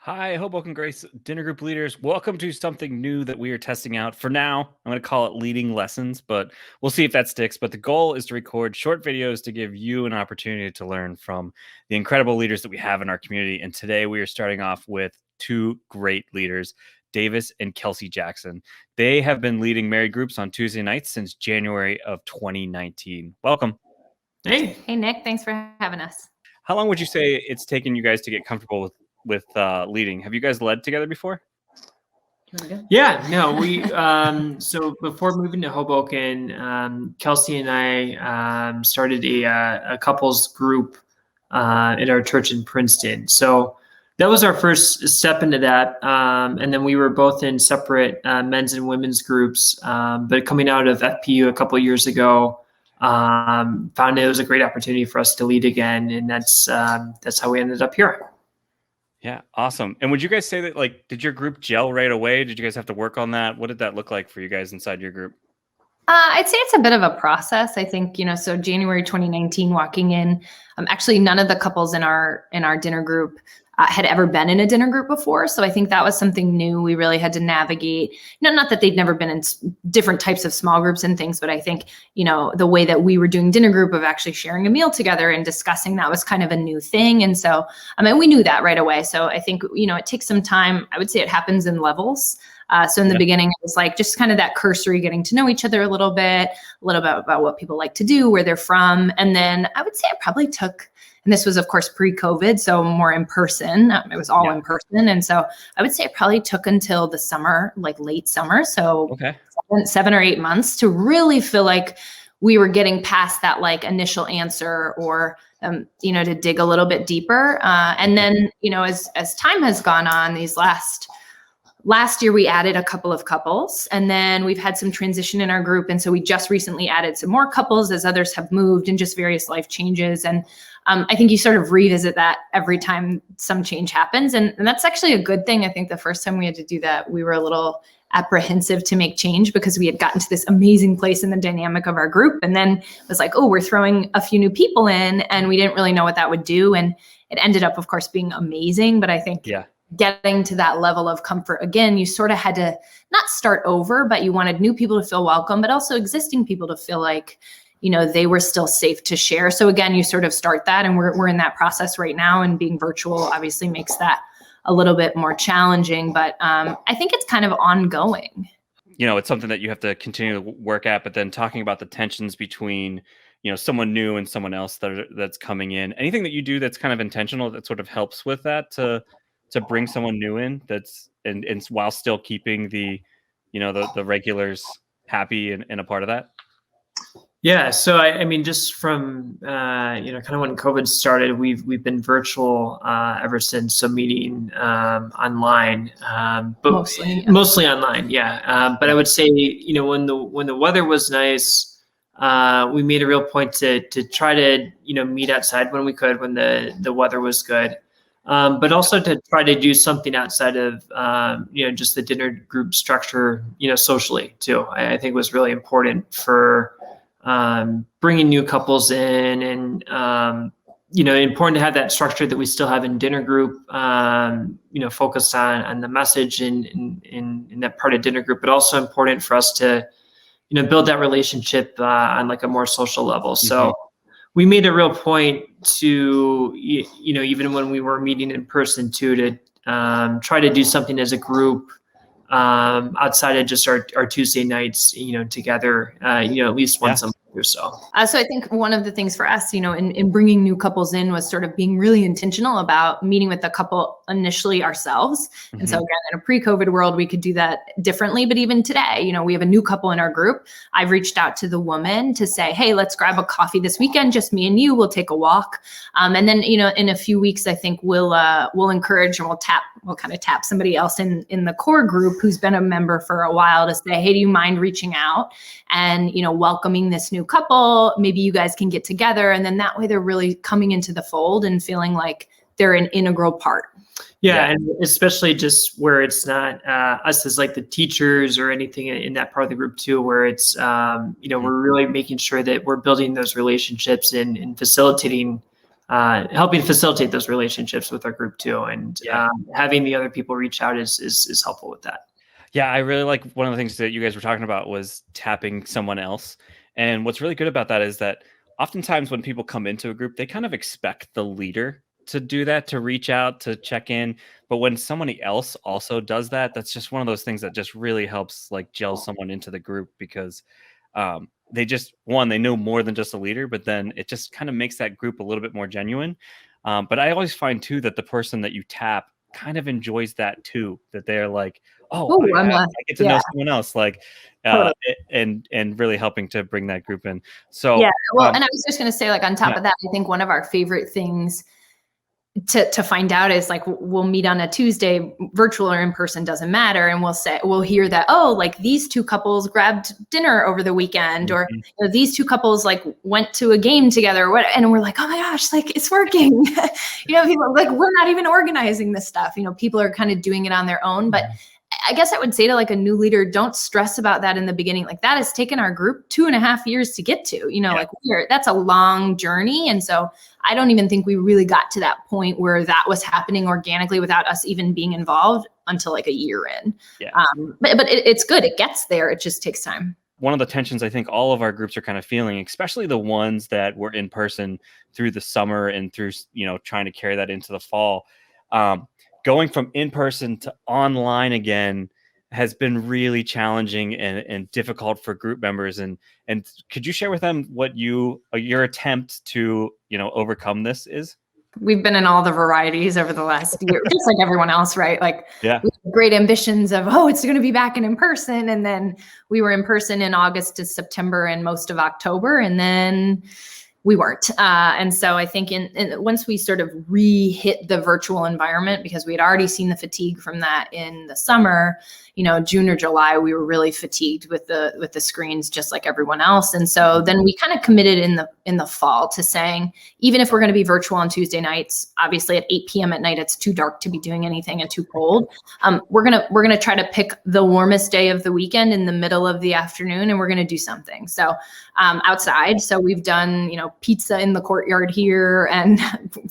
Hi, Hoboken Grace dinner group leaders. Welcome to something new that we are testing out. For now, I'm going to call it leading lessons, but we'll see if that sticks. But the goal is to record short videos to give you an opportunity to learn from the incredible leaders that we have in our community. And today we are starting off with two great leaders, Davis and Kelsey Jackson. They have been leading married groups on Tuesday nights since January of 2019. Welcome. Hey. Hey, Nick. Thanks for having us. How long would you say it's taken you guys to get comfortable with leading? Have you guys led together before? Yeah, no, we so before moving to Hoboken, Kelsey and I started a couples group in our church in Princeton. So that was our first step into that. And then we were both in separate men's and women's groups. But coming out of FPU a couple of years ago, found it was a great opportunity for us to lead again. And that's how we ended up here. Yeah, awesome. And would you guys say that, like, did your group gel right away? Did you guys have to work on that? What did that look like for you guys inside your group? I'd say it's a bit of a process. I think, so January 2019, walking in, actually none of the couples in our dinner group had ever been in a dinner group before. So I think that was something new we really had to navigate. Not that they'd never been in different types of small groups and things, but I think, the way that we were doing dinner group of actually sharing a meal together and discussing that was kind of a new thing. And so, we knew that right away. So I think, it takes some time. I would say it happens in levels. So in the beginning, it was like just kind of that cursory getting to know each other a little bit about what people like to do, where they're from. And then I would say it probably took, and this was, of course, pre-COVID, so more in person. It was all in person. And so I would say it probably took until the summer, like late summer. So 7 or 8 months to really feel like we were getting past that like initial answer or, to dig a little bit deeper. And then, as time has gone on, these last year, we added a couple of couples, and then we've had some transition in our group. And so we just recently added some more couples as others have moved and just various life changes. And I think you sort of revisit that every time some change happens. And that's actually a good thing. I think the first time we had to do that, we were a little apprehensive to make change because we had gotten to this amazing place in the dynamic of our group. And then it was like, oh, we're throwing a few new people in, and we didn't really know what that would do. And it ended up, of course, being amazing. But I think getting to that level of comfort again, you sort of had to not start over, but you wanted new people to feel welcome, but also existing people to feel like, they were still safe to share. So again, you sort of start that, and we're in that process right now, and being virtual obviously makes that a little bit more challenging, but I think it's kind of ongoing. It's something that you have to continue to work at, but then talking about the tensions between, someone new and someone else that's coming in, anything that you do that's kind of intentional that sort of helps with that to bring someone new in and while still keeping the regulars happy and a part of that? Yeah. So I mean, just from, kind of when COVID started, we've been virtual ever since. So meeting online, but mostly online. Yeah. But I would say, when the weather was nice, we made a real point to try to, meet outside when we could, when the weather was good. But also to try to do something outside of, just the dinner group structure, socially too. I think was really important for bringing new couples in, and, important to have that structure that we still have in dinner group, focused on the message in that part of dinner group, but also important for us to, build that relationship on like a more social level. So we made a real point to, even when we were meeting in person too, to try to do something as a group outside of just our Tuesday nights, together, at least once a month or so. So I think one of the things for us, in bringing new couples in was sort of being really intentional about meeting with the couple initially ourselves. And so again, in a pre-COVID world, we could do that differently. But even today, we have a new couple in our group. I've reached out to the woman to say, hey, let's grab a coffee this weekend, just me and you, we'll take a walk. And then, in a few weeks, I think we'll encourage, and we'll kind of tap somebody else in the core group who's been a member for a while to say, hey, do you mind reaching out and, welcoming this new couple? Maybe you guys can get together. And then that way they're really coming into the fold and feeling like they're an integral part. Yeah. And especially just where it's not us as like the teachers or anything in that part of the group too, where it's, we're really making sure that we're building those relationships and facilitating helping facilitate those relationships with our group too. And having the other people reach out is helpful with that. Yeah, I really like one of the things that you guys were talking about was tapping someone else. And what's really good about that is that oftentimes when people come into a group, they kind of expect the leader to do that, to reach out, to check in. But when somebody else also does that, that's just one of those things that just really helps like gel someone into the group, because they just, they know more than just a leader, but then it just kind of makes that group a little bit more genuine. But I always find too that the person that you tap kind of enjoys that too, that they're like, I get to know someone else, like, and really helping to bring that group in. So and I was just going to say, like, on top of that, I think one of our favorite things to find out is like, we'll meet on a Tuesday, virtual or in person, doesn't matter. And we'll hear that, like these two couples grabbed dinner over the weekend, or these two couples like went to a game together, and we're like, oh my gosh, like it's working. People are like, we're not even organizing this stuff. people are kind of doing it on their own. But I guess I would say to like a new leader, don't stress about that in the beginning. Like that has taken our group 2.5 years to get to, like that's a long journey. And so I don't even think we really got to that point where that was happening organically without us even being involved until like a year in. But it's good. It gets there. It just takes time. One of the tensions I think all of our groups are kind of feeling, especially the ones that were in person through the summer and through, trying to carry that into the fall, going from in person to online again has been really challenging and difficult for group members. And could you share with them what your attempt to, overcome this is? We've been in all the varieties over the last year, just like everyone else, right? Like we have great ambitions of, it's going to be back in person. And then we were in person in August to September and most of October. And then we weren't. And so I think once we sort of re-hit the virtual environment, because we had already seen the fatigue from that in the summer, June or July, we were really fatigued with the screens, just like everyone else. And so then we kind of committed in the fall to saying, even if we're going to be virtual on Tuesday nights, obviously at 8 p.m. at night, it's too dark to be doing anything and too cold. We're gonna try to pick the warmest day of the weekend in the middle of the afternoon, and we're gonna do something. So outside. So we've done, pizza in the courtyard here, and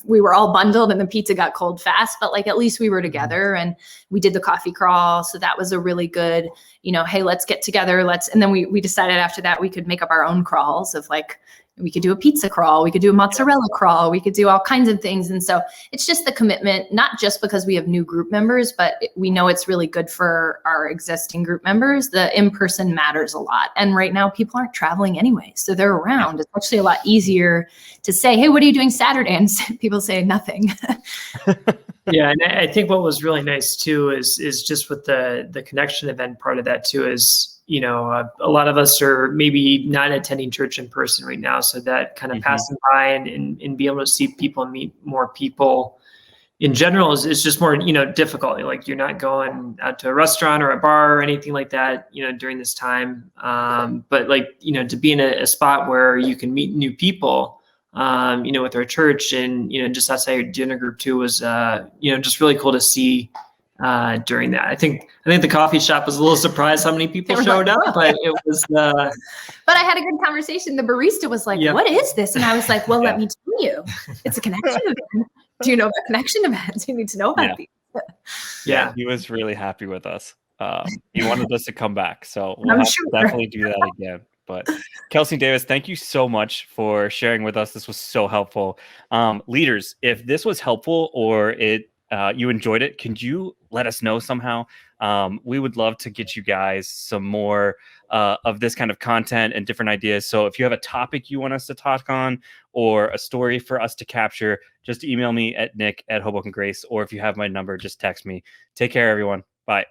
we were all bundled and the pizza got cold fast, but like at least we were together, and we did the coffee crawl. So that was a really good, hey, let's get together. And then we decided after that we could make up our own crawls of like, we could do a pizza crawl, we could do a mozzarella crawl, we could do all kinds of things. And so it's just the commitment, not just because we have new group members, but we know it's really good for our existing group members. The in-person matters a lot. And right now people aren't traveling anyway, so they're around. It's actually a lot easier to say, hey, what are you doing Saturday? And people say nothing. Yeah, and I think what was really nice too is just with the connection event part of that too is, a lot of us are maybe not attending church in person right now. So that kind of passing by and be able to see people and meet more people in general is just more, difficult. Like you're not going out to a restaurant or a bar or anything like that, during this time. But like, to be in a spot where you can meet new people, with our church and, just outside your dinner group too was, just really cool to see during that. I think the coffee shop was a little surprised how many people showed up, but it was. But I had a good conversation. The barista was like, "What is this?" And I was like, "Well, let me tell you, it's a connection event. Do you know about connection events? You need to know about these." Yeah, he was really happy with us. He wanted us to come back, so we'll have to definitely do that again. But Kelsey Davis, thank you so much for sharing with us. This was so helpful. Leaders, if this was helpful or you enjoyed it, can you let us know somehow? We would love to get you guys some more of this kind of content and different ideas. So if you have a topic you want us to talk on or a story for us to capture, just email me at nick@hobokengrace, or if you have my number, just text me. Take care, everyone. Bye.